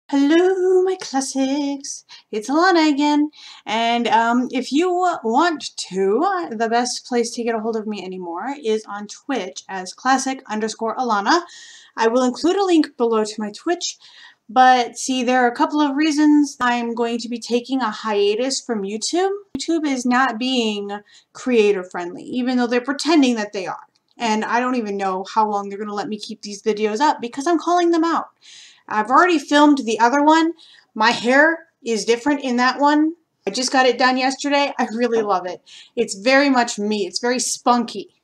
Hello, my classics. It's Alana again, and if you want to, the best place to get a hold of me anymore is on Twitch as classic_Alana. I will include a link below to my Twitch, but see, there are a couple of reasons I'm going to be taking a hiatus from YouTube. YouTube is not being creator friendly, even though they're pretending that they are. And I don't even know how long they're going to let me keep these videos up because I'm calling them out. I've already filmed the other one. My hair is different in that one. I just got it done yesterday. I really love it. It's very much me. It's very spunky.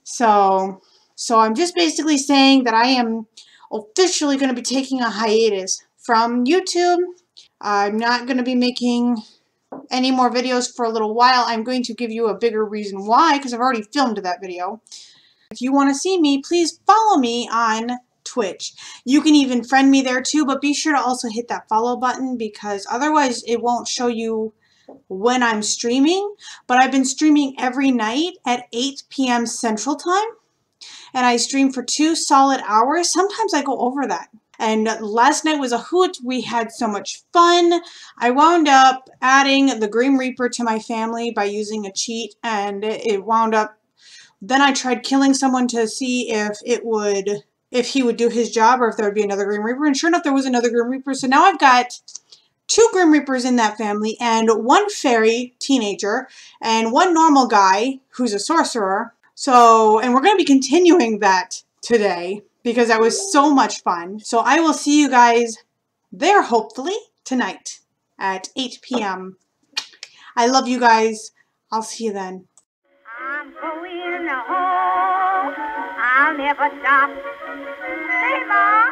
So I'm just basically saying that I am officially going to be taking a hiatus from YouTube. I'm not going to be making any more videos for a little while. I'm going to give you a bigger reason why, because I've already filmed that video. If you want to see me, please follow me on Twitch. You can even friend me there too, but be sure to also hit that follow button because otherwise it won't show you when I'm streaming. But I've been streaming every night at 8 p.m. Central Time, and I stream for 2 solid hours. Sometimes I go over that. And last night was a hoot. We had so much fun. I wound up adding the Grim Reaper to my family by using a cheat, and it wound up. Then I tried killing someone to see if he would do his job or if there would be another Grim Reaper. And sure enough, there was another Grim Reaper. So now I've got 2 Grim Reapers in that family and 1 fairy teenager and 1 normal guy who's a sorcerer. And we're going to be continuing that today because that was so much fun. So I will see you guys there hopefully tonight at 8 p.m. I love you guys. I'll see you then. I'm going home. I'll never stop. Say, Mom.